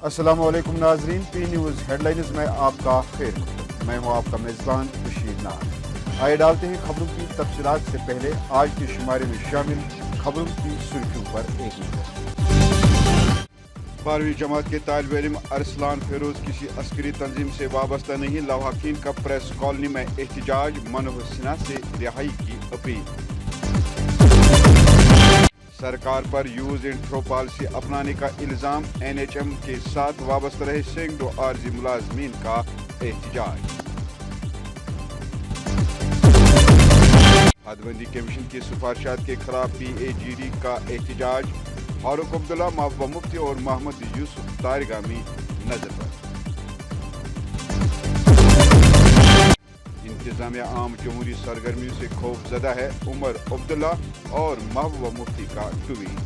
السلام علیکم ناظرین، پی نیوز ہیڈ لائنز میں آپ کا خیر مقدم، میں ہوں آپ کا میزبان بشیر ناز۔ آئے ڈالتے ہیں خبروں کی تفصیلات سے پہلے آج کے شمارے میں شامل خبروں کی سرخیوں پر ایک نظر۔ 12ویں جماعت کے طالب علم ارسلان فیروز کسی عسکری تنظیم سے وابستہ نہیں، لواحقین کا پریس کالونی میں احتجاج، منوہر سنہا سے رہائی کی اپیل۔ سرکار پر یوز اینڈ تھرو پالیسی اپنانے کا الزام، این ایچ ایم کے ساتھ وابستہ رہے سینکڑوں عارضی ملازمین کا احتجاج۔ حد بندی کمیشن کی سفارشات کے خلاف پی اے جی ڈی کا احتجاج، فاروق عبداللہ، محبوبہ مفتی اور محمد یوسف تارگامی نظر پر۔ انتظامیہ عام جمہوری سرگرمیوں سے خوف زدہ ہے، عمر عبداللہ اور محبوبہ مفتی کا ٹویٹ۔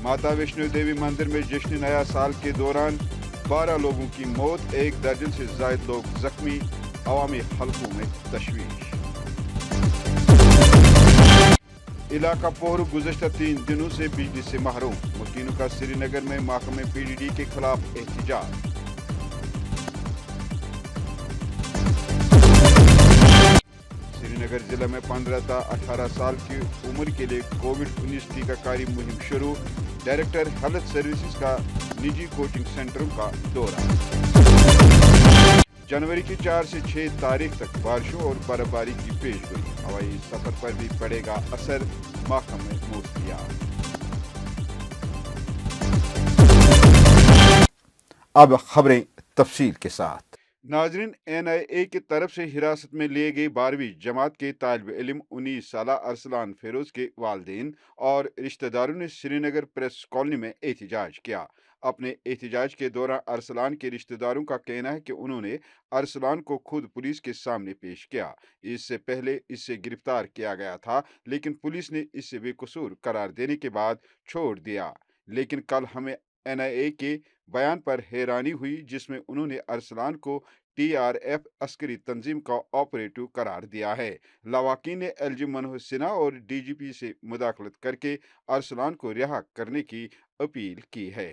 ماتا ویشنو دیوی مندر میں جشن نیا سال کے دوران 12 لوگوں کی موت، 1 درجن سے زائد لوگ زخمی، عوامی حلقوں میں تشویش۔ علاقہ پور گزشتہ 3 دنوں سے بجلی سے محروم، مکینوں کا سری نگر میں محکمہ پی ڈی ڈی کے خلاف احتجاج۔ سری نگر ضلع میں 15 تا 18 سال کی عمر کے لیے کووڈ-19 ٹیکہ کاری مہم شروع، ڈائریکٹر ہیلتھ سروسز کا نجی کوچنگ سینٹروں کا دورہ۔ جنوری کی 4 سے 6 تاریخ تک بارشوں اور برف باری کی پیشگوئی، ہوائی سفر پر بھی پڑے گا اثر، محکمہ موسمیات۔ اب خبریں تفصیل کے ساتھ۔ ناظرین، این آئی اے کی طرف سے حراست میں لیے گئے 12ویں جماعت کے طالب علم 19 سالہ ارسلان فیروز کے والدین اور رشتہ داروں نے سری نگر پریس کالونی میں احتجاج کیا۔ اپنے احتجاج کے دوران ارسلان کے رشتہ داروں کا کہنا ہے کہ انہوں نے ارسلان کو خود پولیس کے سامنے پیش کیا۔ اس سے پہلے اسے گرفتار کیا گیا تھا، لیکن پولیس نے اسے بے قصور قرار دینے کے بعد چھوڑ دیا۔ لیکن کل ہمیں این آئی اے کے بیان پر حیرانی ہوئی، جس میں انہوں نے ارسلان کو ٹی آر ایف عسکری تنظیم کا آپریٹو قرار دیا ہے۔ لواحقین نے ایل جی منوہر سنہا اور ڈی جی پی سے مداخلت کر کے ارسلان کو رہا کرنے کی اپیل کی ہے۔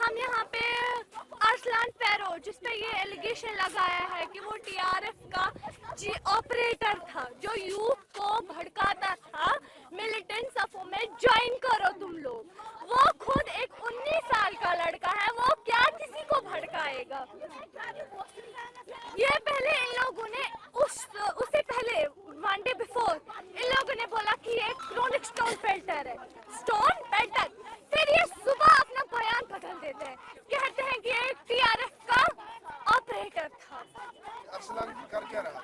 ہم یہاں پہ ارسلان فیروز، جس پہ یہ ایلیگیشن لگایا ہے کہ وہ ٹی آر ایف کا آپریٹر تھا، جو یوتھ کو بھڑکاتا تھا ملیٹنٹ صفوں میں جوائن کرو تم لوگ۔ وہ خود ایک 19 سال کا لڑکا ہے، وہ کیا کسی کو بھڑکائے گا؟ یہ پہلے ان لوگوں نے اس سے پہلے 1 day before ان لوگوں نے بولا کہ یہ کرونک سٹون پیلٹر ہے، سٹون پیلٹر۔ پھر یہ صبح اپنا بیان بدل دیتے ہیں، کہتے ہیں کہ یہ ٹی آر ایف کا آپریٹر تھا۔ ارسلان کر کیا رہا؟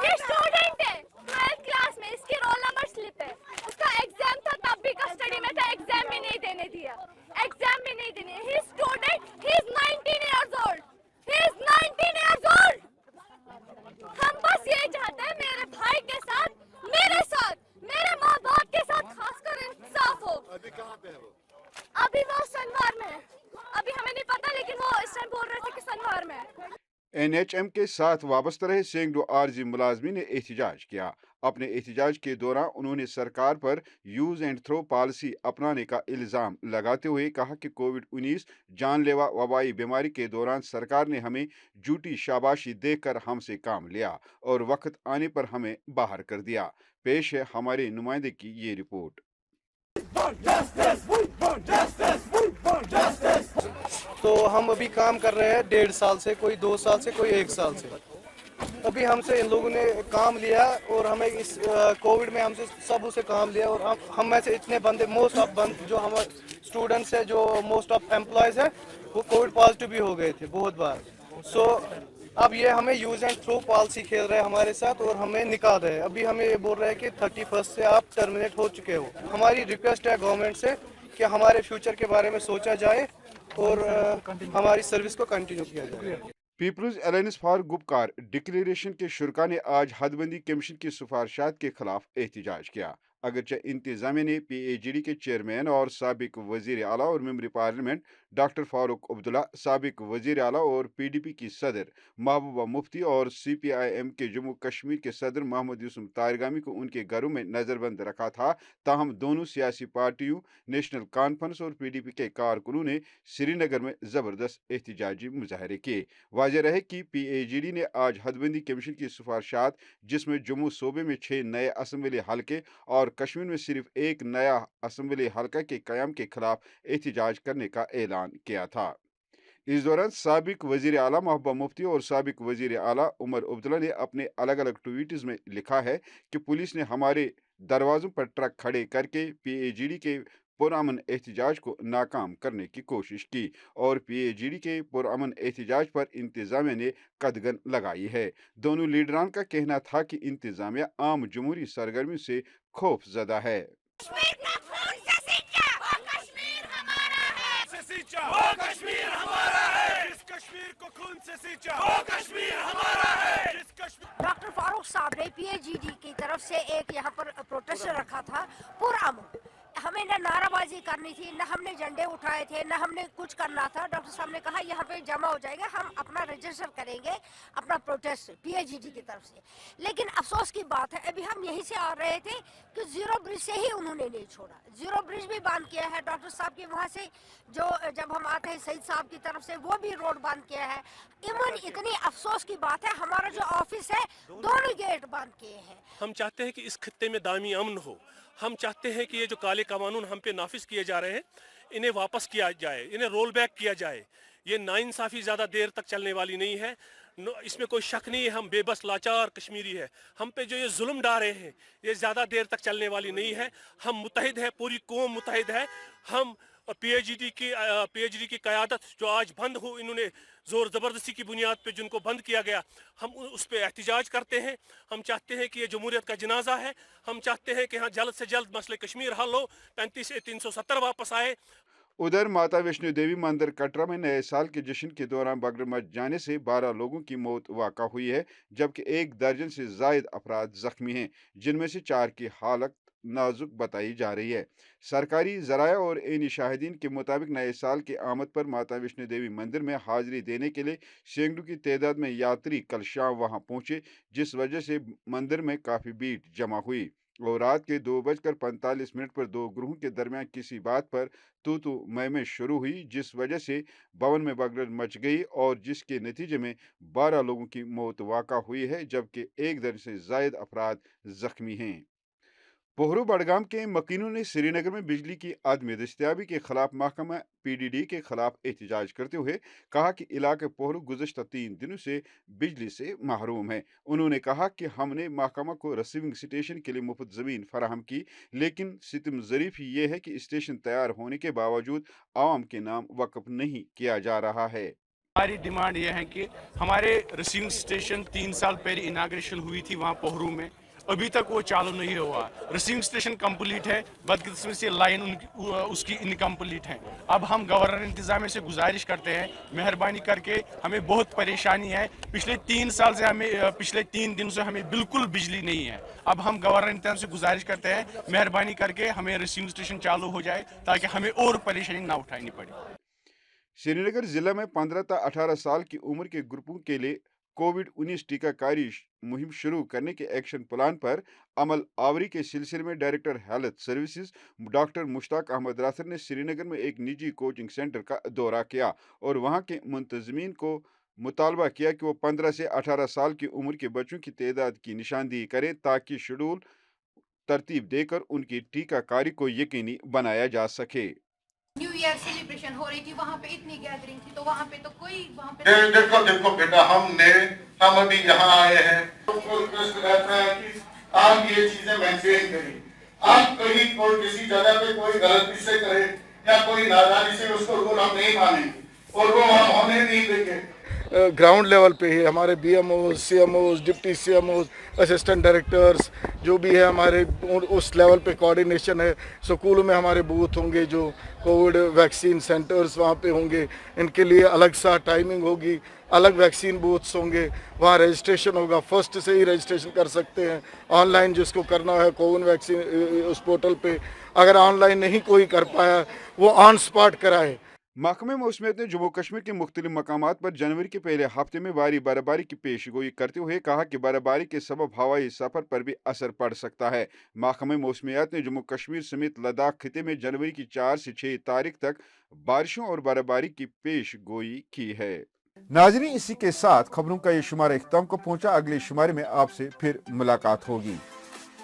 یہ اسٹوڈنٹ ہے 12th کلاس میں، اس کی رول نمبر سلپ ہے، اس کا ایگزام تھا تب بھی کسٹڈی میں تھا، ایگزام بھی نہیں دینے دیا، ایگزام بھی نہیں دینے۔ ہی اسٹوڈنٹ، ہی از 19 ایئرز اولڈ، ہی از 19 ایئرز اولڈ۔ ہم بس یہ چاہتے ہیں میرے بھائی کے ساتھ، میرے ساتھ، میرے ماں باپ کے ساتھ خاص کر انصاف ہو۔ ابھی کہاں پہ ہے وہ؟ ابھی وہ سنوار میں ہے، ابھی ہمیں نہیں پتا، لیکن وہ اس ٹائم بول رہے تھے کہ سنوار میں ہے۔ این ایچ ایم کے ساتھ وابستہ رہے سینکڑوں عارضی ملازمین نے احتجاج کیا۔ اپنے احتجاج کے دوران انہوں نے سرکار پر یوز اینڈ تھرو پالیسی اپنانے کا الزام لگاتے ہوئے کہا کہ کووڈ-19 جان لیوا وبائی بیماری کے دوران سرکار نے ہمیں جھوٹی شاباشی دے کر ہم سے کام لیا اور وقت آنے پر ہمیں باہر کر دیا۔ پیش ہے ہمارے نمائندے کی یہ رپورٹ۔ تو ہم ابھی کام کر رہے ہیں 1.5 سال سے، کوئی 2 سال سے، کوئی 1 سال سے۔ ابھی ہم سے ان لوگوں نے کام لیا اور ہمیں اس کووڈ میں ہم سے سب سے کام لیا، اور ہم میں سے اتنے بندے، موسٹ آف جو ہمارے اسٹوڈنٹس ہیں، جو موسٹ آف امپلائز ہیں، وہ کووڈ پازیٹیو بھی ہو گئے تھے بہت بار۔ سو اب یہ ہمیں یوز اینڈ تھرو پالیسی کھیل رہے ہیں ہمارے ساتھ اور ہمیں نکال رہے ہیں۔ ابھی ہمیں یہ بول رہے ہیں کہ 31 سے آپ ٹرمینیٹ ہو چکے ہو۔ ہماری ریکویسٹ ہے گورنمنٹ سے کہ ہمارے فیوچر کے بارے میں سوچا جائے اور ہماری سروس کو کنٹینیو کیا جائے۔ People's Alliance for Gupkar Declaration کے شرکا نے آج حد بندی کمیشن کی سفارشات کے خلاف احتجاج کیا۔ अगरचे इंतजामिया ने PAGD के चेयरमैन और साबिक वजीर आला और member parliament doctor Farooq Abdullah, साबिक वजीर आला और PDP की सदर महबूबा मुफ्ती और CPIM के जम्मू कश्मीर के सदर मोहम्मद यूसुफ तारगामी को उनके घरों में नजरबंद रखा था। ताहम दोनों सियासी पार्टियों नेशनल कॉन्फ्रेंस और PDP के कारकुनों ने श्रीनगर में जबरदस्त एहतजाजी मुजाहरे किए। वाज़ेह रहे कि PAGD ने आज हदबंदी कमीशन की सिफारिशात, जिसमें जम्मू सूबे में 6 नए असम्बली हलके और कश्मीर में सिर्फ एक नया असम्बली हलका के क़याम के खिलाफ एहतजाज करने का ऐलान किया था। इस दौरान साबिक वजीर आला महबूबा मुफ्ती और साबिक वजीर आला उमर अब्दुल्ला ने अपने अलग अलग ट्वीट्स में लिखा है कि पुलिस ने हमारे दरवाजों पर ट्रक खड़े करके PAGD के पुरअमन एहतजाज को नाकाम करने की कोशिश की और PAGD के पुरअमन एहतजाज पर इंतजामिया ने कदगन लगाई है। दोनों लीडरान का कहना था कि इंतजामिया आम जमहूरी सरगर्मी से खौफ ज़दा है। डॉक्टर फारूक साहब ने PAGD की तरफ से एक यहाँ पर प्रोटेस्ट रखा था पुरअमन। हमें न नाराबाजी करनी थी, न हमने झंडे उठाए थे, न हमने कुछ करना था। डॉक्टर साहब ने कहा यहाँ पे जमा हो जाएगा, हम अपना रजिस्टर करेंगे अपना प्रोटेस्ट PAGD की तरफ से। लेकिन अफसोस की बात है, अभी हम यहीं से आ रहे थे कि जीरो ब्रिज से ही उन्होंने नहीं छोड़ा। जीरो ब्रिज भी बंद किया है डॉक्टर साहब के वहाँ से, जो जब हम आते हैं सईद साहब की तरफ से वो भी रोड बंद किया है। इवन इतनी अफसोस की बात है, हमारा जो ऑफिस है दोनों गेट बंद किए हैं। हम चाहते हैं कि इस खित्ते में दामी अमन हो। हम चाहते हैं कि ये जो काले कानून हम पे नाफिज किए जा रहे हैं, इन्हें वापस किया जाए, इन्हें रोल बैक किया जाए। ये नाइंसाफ़ी ज़्यादा देर तक चलने वाली नहीं है, इसमें कोई शक नहीं है। हम बेबस लाचार कश्मीरी है, हम पे जो ये जुल्म डाल रहे हैं ये ज़्यादा देर तक चलने वाली नहीं है। हम मुत्तहिद है, पूरी कौम मुत्तहिद है। हम PAGD की क़यादत जो आज बंद हो, इन्होंने ज़ोर ज़बरदस्ती की बुनियाद पे जिनको बंद किया गया, हम उस पर एहतजाज करते हैं। हम चाहते हैं कि ये जमहूरियत का जनाजा है। हम चाहते हैं कि हाँ जल्द से जल्द मसले कश्मीर हल हो, 35 से 370 वापस आए। उधर माता वैष्णो देवी मंदिर कटरा में नए साल के जश्न के दौरान बगड़ मच जाने से 12 लोगों की मौत वाक़ा हुई है, जबकि 1 दर्जन से जायद अफराद जख्मी हैं, जिनमें से 4 की हालत नाजुक बताई जा रही है। सरकारी ज़राया और ऐनी शाहिदीन के मुताबिक नए साल की आमद पर माता वैष्णो देवी मंदिर में हाजिरी देने के लिए सैकड़ों की तादाद में यात्री कल शाम वहां पहुंचे, जिस वजह से मंदिर में काफ़ी भीड़ जमा हुई और रात के 2:45 पर 2 ग्रोहों के दरमियान किसी बात पर तू मैं शुरू हुई, जिस वजह से भवन में भगदड़ मच गई और जिसके नतीजे में 12 लोगों की मौत वाक़ा हुई है, जबकि 1 दर्जन से जायद अफराद जख्मी हैं। पोहरू बडगाम के मकीनों ने श्रीनगर में बिजली की आदमी दस्तियाबी के खिलाफ महकमा PDD के खिलाफ एहतजाज करते हुए कहा कि इलाके पोहरू गुज़श्ता 3 दिनों से बिजली से महरूम है। उन्होंने कहा कि हमने महकमा को रिसीविंग स्टेशन के लिए मुफ्त ज़मीन फराहम की, लेकिन सितम ज़रीफ ये है कि स्टेशन तैयार होने के बावजूद आवाम के नाम वक्फ नहीं किया जा रहा है। हमारी डिमांड यह है कि हमारे रिसीविंग स्टेशन 3 साल पहले इनाग्रेशन हुई थी वहाँ पोहरू में, अभी तक वो चालू नहीं हुआ। रिसीविंग स्टेशन कंप्लीट है, बदकिस्मती से लाइन उसकी इनकम्प्लीट है। अब हम गवर्नर इंतजामिया से गुजारिश करते हैं, मेहरबानी करके, हमें बहुत परेशानी है। पिछले 3 साल से पिछले 3 दिन से हमें बिल्कुल बिजली नहीं है। अब हम गवर्नर इंतजामिया से गुजारिश करते हैं, मेहरबानी करके हमें रिसीविंग स्टेशन चालू हो जाए ताकि हमें और परेशानी ना उठानी पड़े। श्रीनगर जिला में 15 से 18 साल की उम्र के ग्रुपों के लिए कोविड-19 टीकाकारी मुहिम शुरू करने के एक्शन प्लान पर अमल आवरी के सिलसिले में director health services doctor Mushtaq Ahmad रासर ने श्रीनगर में एक निजी कोचिंग सेंटर का दौरा किया और वहां के मुंतजमीन को मुतालबा किया कि वो 15 से 18 साल की उम्र के बच्चों की तादाद की निशानदेही करें ताकि शेड्यूल तरतीब देकर उनकी टीकाकारी को यकीनी बनाया जा सके। न्यू ईयर सेलिब्रेशन हो रही थी, वहाँ पे इतनी गैदरिंग थी, तो वहाँ पे तो कोई वहाँ पे देखो बेटा, हम अभी यहाँ आए हैं तो रिक्वेस्ट रहता है कि आप ये चीजें मेंटेन करें। आप कहीं कोई किसी जगह पे कोई गलती से करे या कोई नादानी से उसको रूल हम नहीं मानेंगे और वो हम होने नहीं देंगे। ग्राउंड लेवल पे ही हमारे BMOs, CMOs, deputy CMOs, assistant directors जो भी है हमारे उस लेवल पे कोऑर्डिनेशन है। स्कूलों में हमारे बूथ होंगे, जो कोविड वैक्सीन सेंटर्स वहाँ पे होंगे, इनके लिए अलग सा टाइमिंग होगी, अलग वैक्सीन बूथ्स होंगे, वहाँ रजिस्ट्रेशन होगा, फर्स्ट से ही रजिस्ट्रेशन कर सकते हैं। ऑनलाइन जिसको करना है कोविन वैक्सीन उस पोर्टल पे, अगर ऑनलाइन नहीं कोई कर पाया वो ऑन स्पॉट कराए। महकमे मौसमियात ने जम्मू कश्मीर के मुख्तलिफ मकामात पर जनवरी के पहले हफ्ते में भारी बर्फबारी की पेशगोई करते हुए कहा कि बर्फबारी के सबब हवाई सफर पर भी असर पड़ सकता है। महकमे मौसमियात ने जम्मू कश्मीर समेत लद्दाख खिते में जनवरी की 4 से 6 तारीख तक बारिशों और बर्फबारी की पेशगोई की है। नाजरीन, इसी के साथ खबरों का ये शुमारा इख्तिताम को पहुंचा। अगले शुमारे में आपसे फिर मुलाकात होगी।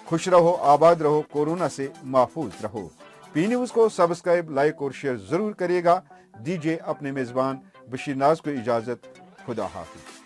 खुश रहो, आबाद रहो, कोरोना से महफूज रहो। पी न्यूज को सब्सक्राइब, लाइक और शेयर जरूर करिएगा। दीजिए अपने मेजबान बशीर नाज को इजाजत। खुदा हाफिज।